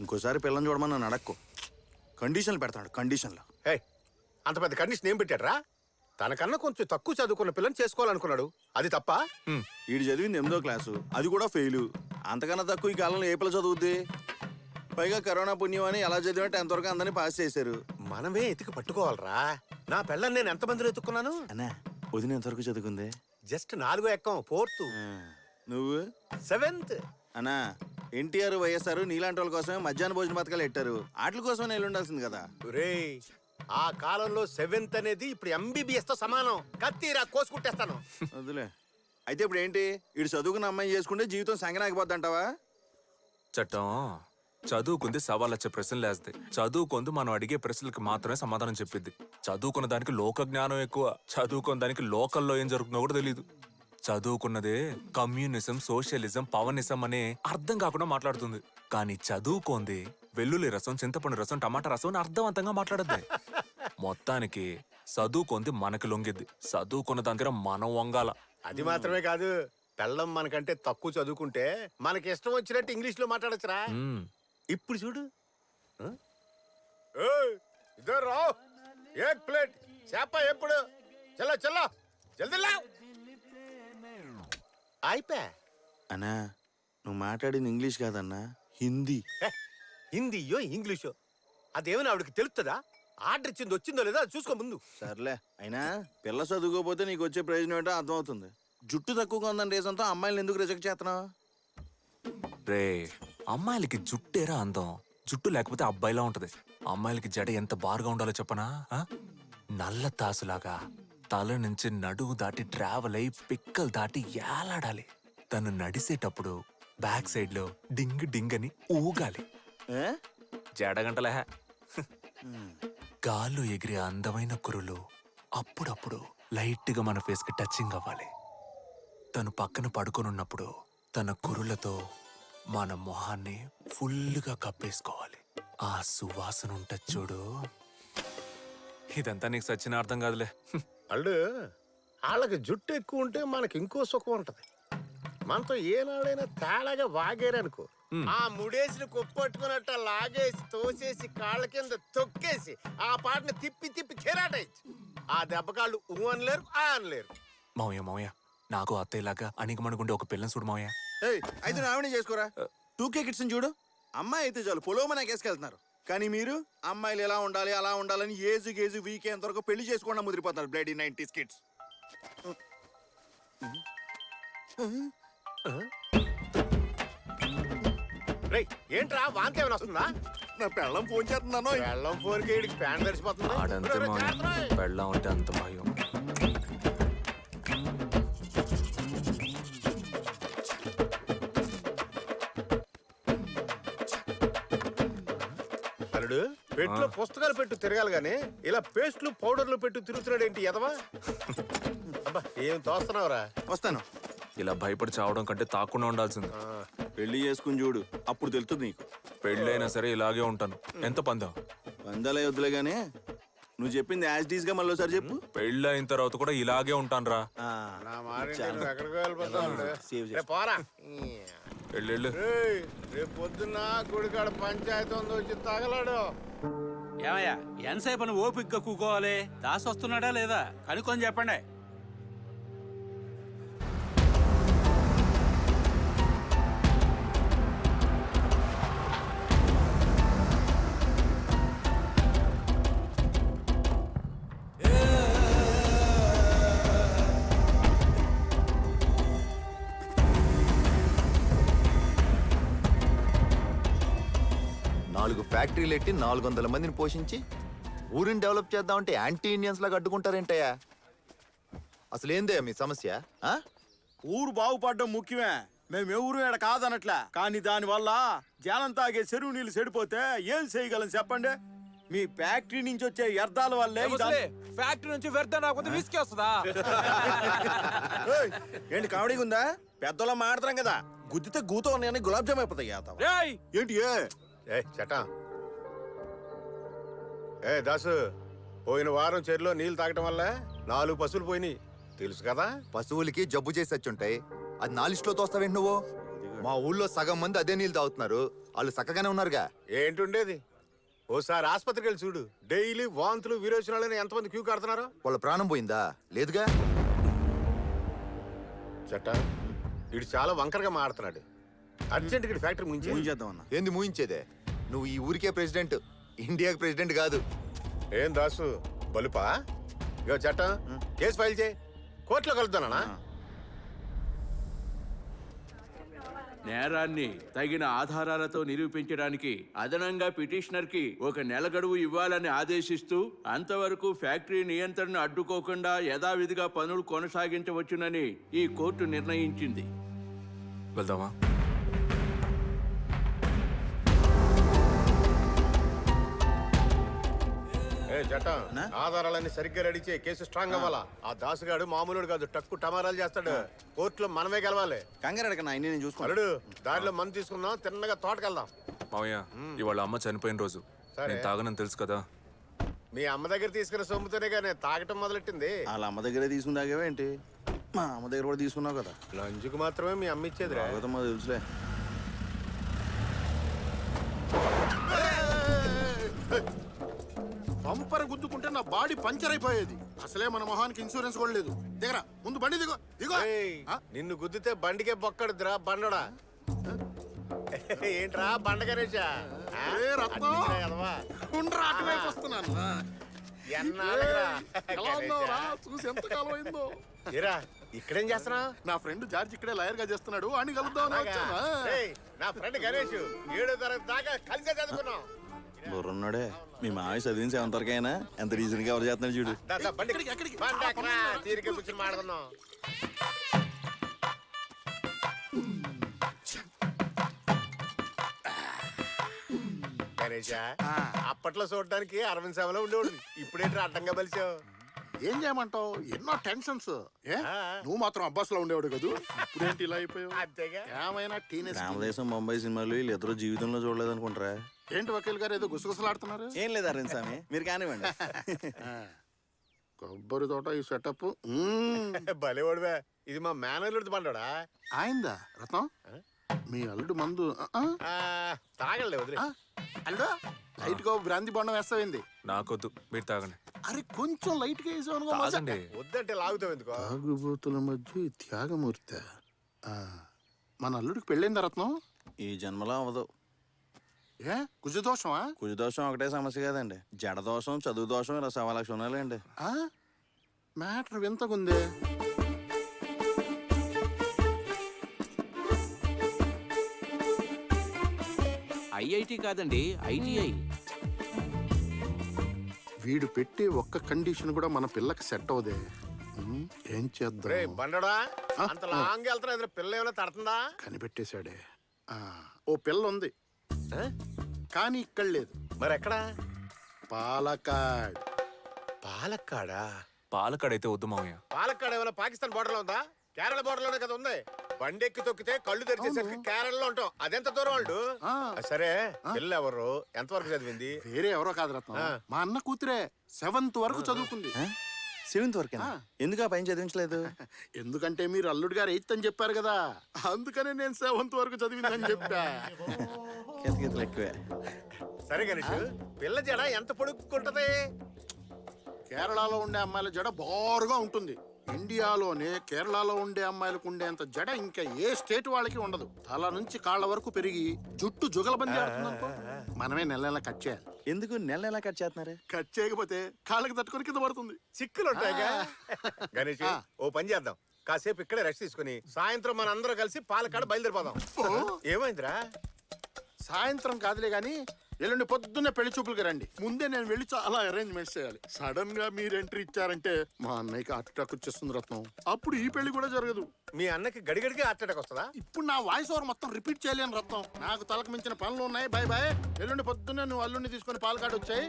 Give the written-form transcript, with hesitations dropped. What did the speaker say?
ఇంకోసారి పిల్లని చూడమని నన్ను అడక్కు. కండిషన్లు పెడతాడు, కండిషన్లు. హే, అంత పెద్ద కండిషన్ ఏం పెట్టాడ్రా? తనకన్నా కొంచెం తక్కువ చదువుకున్న పిల్లని చేసుకోవాలనుకున్నాడు, అది తప్ప? వీడు చదివింది 8వ క్లాసు, అది కూడా ఫెయిల్. అంతకన్నా తక్కువ ఈ కాలంలో ఏ పిల్ల చదువుద్ది? పైగా కరోనా పుణ్యం అని ఎలా చదివినా 10th వరకు అందరినీ పాస్ చేశారు. మనమే ఎతికి పట్టుకోవాలరా. నా పిల్లని నేను ఎంతమందిని ఎత్తుకున్నాను? అన్నా వదిన ఎంతవరకు చదువుకుంది? జస్ట్ 4వ ఎక్కం, 4th. నువ్వు 7th. అన్నా ఎన్టీఆర్ వైఎస్ఆర్ నీలాంటి వాళ్ళ కోసమే మధ్యాహ్న భోజన పథకాలు పెట్టారు. వాటి కోసమే నేను ఉండాల్సింది కదా. రేయ్, ఆ కాలంలో 7th అనేది ఇప్పుడు MBBS తో సమానం. కత్తిరా కోసుకుంటేస్తాను. వదిలే. అయితే ఇప్పుడు ఏంటి? వీడు చదువుకున్న అమ్మాయి చేసుకుంటే జీవితం సంగనాగిపోద్ది అంటావా? చట్టం చదువుకుంది సవాళ్ళొచ్చే ప్రశ్నలు వేస్తాయి. చదువుకుంది మనం అడిగే ప్రశ్నలకు మాత్రమే సమాధానం చెప్పిద్ది. చదువుకున్న దానికి లోక జ్ఞానం ఎక్కువ. చదువుకున్న దానికి లోకల్లో ఏం జరుగుతుందో కూడా తెలియదు. చదువుకున్నదే కమ్యూనిజం, సోషలిజం, పవనిజం అనే అర్థం కాకుండా మాట్లాడుతుంది. కానీ చదువుకోంది వెల్లుల్లి రసం, చింతపండు రసం, టమాటా రసం అని అర్థవంతంగా మాట్లాడద్ది. మొత్తానికి చదువుకుంది మనకి లొంగిద్ది. చదువుకున్న దగ్గర మనం వంగాల. అది మాత్రమే కాదు, పెళ్ళం మనకంటే తక్కువ చదువుకుంటే మనకి ఇష్టం వచ్చినట్టు ఇంగ్లీష్ లో మాట్లాడచ్చురా. ఇప్పుడు చూడు, ఇద్దరు రావు, ఏక్ ప్లేట్ చేప ఎప్పుడు, చల్ల చల్ల జల్దీ లావ్. అయిపోయా. అన్నా నువ్వు మాట్లాడింది ఇంగ్లీష్ కాదన్నా, హిందీ. హిందీయో ఇంగ్లీషో అదేమైనా ఆవిడకి తెలుస్తుందా? ఆర్డర్ ఇచ్చింది వచ్చిందో లేదో అది చూసుకో ముందు. సర్లే, అయినా పిల్ల చదువుకోపోతే నీకు వచ్చే ప్రయోజనం ఏంటో అర్థమవుతుంది. జుట్టు తక్కువగా ఉందని రీజన్తో అమ్మాయిలను ఎందుకు రిజెక్ట్ చేస్తున్నావు? రే, అమ్మాయిలకి జుట్టేరా అందం. జుట్టు లేకపోతే అబ్బాయిలా ఉంటది. అమ్మాయిలకి జడ ఎంత బారుగా ఉండాలో చెప్పనా? నల్ల తాసులాగా తల నుంచి నడువు దాటి ట్రావెల్ అయి పిక్కలు దాటి ఏలాడాలి. తను నడిసేటప్పుడు బ్యాక్ సైడ్ లో డింగ్ డింగ్ అని ఊగాలి. జడగంటలే. గాల్లో ఎగిరే అందమైన కురులు అప్పుడప్పుడు లైట్ గా మన ఫేస్ కి టచింగ్ అవ్వాలి. తను పక్కన పడుకొనున్నప్పుడు తన కురులతో మన మొహాన్ని ఫుల్గా కప్పేసుకోవాలి. ఆ సువాసన ఉంటది చూడు. ఇదంతా నీకు సచ్చిన అర్థం కాదులే. అల్లు, వాళ్ళకి జుట్టు ఎక్కువ ఉంటే మనకి ఇంకో సుఖం ఉంటది. మనతో ఏనాడైనా తేడాగా వాగేరనుకో, ఆ ముడేసిన కొప్పట్టుకున్నట్ట లాగేసి తోసేసి కాళ్ళ కింద తొక్కేసి ఆ పాటను తిప్పి తిప్పి కెరాటేయచ్చు. ఆ దెబ్బకాళ్ళు ఊ అనలేరు, ఆ అనలేరు. మావయ్య నాకు అత్తయ్యలాగా అణిగమణుగుండే ఒక పిల్లని చూడు మావయ్య. అయితే నావినే చేసుకోరా. 2K కిడ్స్ చూడు, అమ్మాయి అయితే చాలు పొలోమన కేసుకెళ్తున్నారు. కానీ మీరు అమ్మాయిలు ఎలా ఉండాలి అలా ఉండాలని ఏజు గేజు వీకే ఎంతవరకు పెళ్లి చేసుకోకుండా ముదిరిపోతున్నారు. Bloody 90s kids. రేయ్, ఏంట్రా వాంతి ఏమైనా వస్తుందా? నా పెళ్ళం ఫోన్ చేస్తున్నాను. పెళ్ళం ఫోన్ కేడికి ప్యాంట్ ఆడంతే తడిసిపోతుంది. మావయ్య, పెళ్ళాం అంటే అంత భయం. అల్లుడు, పెట్టులో పుస్తకాలు పెట్టు తిరగాలి గానీ ఇలా పేస్ట్లు పౌడర్లు పెట్టు తిరుగుతున్నాడు ఏంటి ఎదవా? అబ్బా, ఏం తోస్తున్నావురా? వస్తాను. ఇలా భయపడి చావడం కంటే తాకుండా ఉండాల్సింది. పెళ్లి చేసుకుని చూడు, అప్పుడు తెలుస్తుంది నీకు. పెళ్ళైనా సరే ఇలాగే ఉంటాను. ఎంత పందెం? వందలే వద్దులే గానీ నువ్వు చెప్పింది యాజ్ డీస్ గా మళ్ళీ ఒకసారి చెప్పు. పెళ్ళి అయిన తర్వాత కూడా ఇలాగే ఉంటాను రా. నా మాట ఎక్కడికి వెళ్ళిపోతావు? పోరా. వెళ్ళు. రేపు పొద్దున్న గుడికాడ పంచాయతీ ఉంది, వచ్చి తగలాడు. ఏమయ్యా, ఎంతసేపు అని ఓపిగ్గా కూకోవాలి? దాసు వస్తున్నాడా లేదా కనుక్కొని చెప్పండి. ఫ్యాక్టరీలు ఎట్టి 400 మందిని పోషించి ఊరిని డెవలప్ చేద్దామంటే యాంటీ ఇండియన్స్ లాగా అడ్డుకుంటారేంటయ్యా? అసలేందయ్యా మీ సమస్య? ఊరు బాగుపడడం ముఖ్యమే. మేము ఎవరు ఎడ కాదనట్లే, కానీ దానివల్ల జనం తాగే చెరువు నీళ్ళు చెడిపోతే ఏం చేయగలం చెప్పండి? మీ ఫ్యాక్టరీ నుంచి వచ్చే వ్యర్థాల వల్లే. ఫ్యాక్టరీ నుంచి వ్యర్థం రాకపోతే విసికి వస్తుందా? ఏంటి కామెడీగా ఉందా? పెద్దోళ్ళ మాడతాం కదా, గుద్దితే గూతో ఉన్నాయని గులాబ్ జామ్ అయిపోతాయి. ఏంటి చటా? దాసు, పోయిన వారం చెరువులో నీళ్లు తాగటం వల్ల 4 పశువులు పోయినాయి తెలుసు కదా? పశువులకి జబ్బు చేసి వచ్చుంటాయి, అది నా లిస్టులో తోస్తావేంటి నువ్వు? మా ఊళ్ళో సగం మంది అదే నీళ్ళు తాగుతున్నారు. వాళ్ళు చక్కగానే ఉన్నారుగా. ఏంటుండేది? ఓసారి ఆసుపత్రికి వెళ్ళి చూడు. డైలీ వాంతులు విరోచనాలని ఎంతమంది క్యూ కడుతున్నారు. వాళ్ళ ప్రాణం పోయిందా? లేదుగా. చట్ట ఇడు చాలా వంకరగా మాడుతున్నాడు. అర్జెంట్ గా ఫ్యాక్టరీ ముంచి చేద్దామన్నా. ఏంది మూయించేదే? నువ్వు ఈ ఊరికే ప్రెసిడెంట్, ఇండియాకి ప్రెసిడెంట్ కాదు. ఏం దాసు బలుపా? ఇగో చట్టం కేసు ఫైల్ చేయి. కోర్టులో కలుద్దానా? నేరాన్ని తగిన ఆధారాలతో నిరూపించడానికి అదనంగా పిటిషనర్కి 1 నెల గడువు ఇవ్వాలని ఆదేశిస్తూ అంతవరకు ఫ్యాక్టరీ నియంత్రణను అడ్డుకోకుండా యథావిధిగా పనులు కొనసాగించవచ్చునని ఈ కోర్టు నిర్ణయించింది. వెళ్దామా? ఏ చట్టం ఆధారాలన్నీ సరిగ్గా రెడీ చేయి. కేసు స్ట్రాంగ్ అవ్వాలా. ఆ దాసుగాడు మామూలుడు కాదు, టక్కు టమారాలు చేస్తాడు. కోర్టులో మనమే గెలవాలి. కంగారు అడగన్నా, అన్నీ నేను చూసుకో. అల్లుడు దారిలో మందు తీసుకుందాం, తిన్నగా తోటకెళ్దాం. మావయ్య, ఇవాళ అమ్మ చనిపోయిన రోజు. సరే. నేను తాగనని తెలుసు కదా. మీ అమ్మ దగ్గర తీసుకున్న సొమ్ముతోనే కానీ తాగటం మొదలెట్టింది. వాళ్ళ అమ్మ దగ్గరే తీసుకుందాగేవేంటి? మా అమ్మ దగ్గర కూడా తీసుకున్నావు కదా. లంచుకు మాత్రమే మీ అమ్మ ఇచ్చేదిరా. స్వాగతమ్మా, తెలుసులే. పంపర గుద్దుకుంటే నా బాడీ పంచర్ అయిపోయేది. అసలే మన మొహానికి ఇన్సూరెన్స్ కూడా లేదు. దిగరా ముందు, బండి దిగో దిగో. ఏయ్, ఆ? నిన్ను గుద్దితే బండికే బొక్కడుద్దురా బండోడా. ఏంట్రా బండ గణేశా? ఏ రత్నం? ఉండ్రా, అటువైపు వస్తున్నాను. ఎలా ఉన్నావురా? చూసి ఎంత కాలం అయిందో. ఏరా ఇక్కడేం చేస్తున్నావు? నా ఫ్రెండ్ జార్జ్ ఇక్కడే లాయర్ గా చేస్తున్నాడు, అని కలుద్దామని వచ్చాను. నా ఫ్రెండ్ గణేష్ 7వ తరగతి దాకా కలిసే చదువుకున్నాం. బుర్రున్నాడే. మీ మావి చదివిన 7th వరకైనా ఎంత రీజన్ గా ఎవరు చేస్తున్నాడు చూడు. దా, దా, బండి ఎక్కడికి? బండి ఎక్కరా? తీరిక కూర్చొని మాట్లాడుకుందాం. గణేష అప్పట్లో చూడడానికి 67లో ఉండేవాడు. ఇప్పుడేంటి అడ్డంగా బలిచావు? ఏం చేయమంటావు? ఎన్నో టెన్షన్స్. ఏ నువ్వు మాత్రం అబ్బాస్ లో ఉండేవాడు కదా, ఇప్పుడేంటి ఇలా అయిపోయావు? అంతేగా. ఏమైనా టీనేజ్. రామదేశం, బొంబాయి సినిమాలు వీళ్ళు ఇద్దరు జీవితంలో చూడలేదు అనుకుంటారా? ఏంటి వకీల్ గారు ఏదో గుసగుసలాడుతున్నారు? ఏం లేదు అరవింద్ స్వామి, మీరు కానివ్వండి. కొబ్బరి తోట ఈ సెటప్ భలేవాడువే. ఇది మా మేనల్లుడి బండోడా. ఆయిందా రత్నం? మీ అల్లుడు మందు తాగలే వదిలే. అల్లుడు లైట్ గా బ్రాంతి బొండం వేస్తావింది. నాకొద్దు, మీరు తాగండి. అరే కొంచెం లైట్ గా వేసావు. తాగండి. వద్దంటే లాగుతావు ఎందుకో? తాగుబోతుల మధ్య ఈ త్యాగమూర్తి. మన అల్లుడికి పెళ్ళైందా రత్నం? ఈ జన్మలో అవ్వదు. ఏ కుజదోషమా? కుజదోషం ఒకటే సమస్య కాదండి, జడదోషం, చదువు దోషం, ఇలా 1,00,000 ఉన్నాయండి. మ్యాటర్ వింతకుందే. ఐఐటి కాదండి, ఐటీఐ. వీడు పెట్టే ఒక్క కండిషన్ కూడా మన పిల్లకి సెట్ అవదే. ఏం రే చేద్దాం? బండోడా, అంత లాంగ్ వెళ్తున్నా ఎదురు పిల్ల ఏమైనా తడుతుందా? కనిపెట్టేశాడే. ఓ పిల్ల ఉంది కానీ ఇక్కడ లేదు. మరి ఎక్కడా? పాలకాడ్. పాలక్కాడా? పాలకాడైతే వద్దు మావయ్య. పాలక్కాడ ఏమైనా పాకిస్తాన్ బోర్డర్ లో ఉందా? కేరళ బోర్డర్ లోనే కదా ఉంది. బండెక్కి తొక్కితే కళ్ళు తెరిచేసరికి కేరళలో ఉంటాం. అదెంత దూరం వాళ్ళు? సరే పిల్ల ఎవరు, ఎంతవరకు చదివింది? వేరే ఎవరో కాదు రత్నం, మా అన్న కూతురే. 7th వరకు చదువుకుంది. 7th వరకేనా? ఎందుకు ఆ పైన చదివించలేదు? ఎందుకంటే మీరు అల్లుడు గారు 8th అని చెప్పారు కదా, అందుకనే నేను 7th వరకు చదివిందని చెప్పా. కితకితలు ఎక్కువే. సరే గణేష్, పిల్ల జడ ఎంత పొడుక్కుంటది? కేరళలో ఉండే అమ్మాయిల జడ బారుగా ఉంటుంది. ఇండియాలోనే కేరళలో ఉండే అమ్మాయిలకు ఉండేంత జడ ఇంకా ఏ స్టేట్ వాళ్ళకి ఉండదు. తల నుంచి కాళ్ళ వరకు పెరిగి జుట్టు జుగలబంది ఆడుతుందనుకో, మనమే నెల నెల కట్ చేయాలి. ఎందుకు నెల నెల కట్ చేస్తున్నారు? కట్ చేయకపోతే కాళ్ళకి తట్టుకొని కింద పడుతుంది. చిక్కులు ఉంటాయిగా. గణేష్ ఓ పని చేద్దాం, కాసేపు ఇక్కడే రెస్ట్ తీసుకుని సాయంత్రం మన అందరం కలిసి పాలకాడ బయలుదేరిపోదాం. ఏమైందిరా? సాయంత్రం కాదులే గాని ఎల్లుండి పొద్దున్నే పెళ్లి చూపులకి రండి. ముందే నేను వెళ్ళి చాలా అరేంజ్మెంట్స్ చేయాలి. సడన్ గా మీరు ఎంట్రీ ఇచ్చారంటే మా అన్నయ్యకి హార్ట్ అటాక్ వచ్చేస్తుంది రత్నం. అప్పుడు ఈ పెళ్లి కూడా జరగదు. మీ అన్నకి గడిగడికి హార్ట్ అటాక్ వస్తుందా? ఇప్పుడు నా వాయిస్ ఓవర్ మొత్తం రిపీట్ చేయలేను రత్నం. నాకు తలకు మించిన పనులు ఉన్నాయి. Bye bye. ఎల్లుండి పొద్దున్నే నువ్వు అల్లుండి తీసుకొని పాలకాడు వచ్చాయి.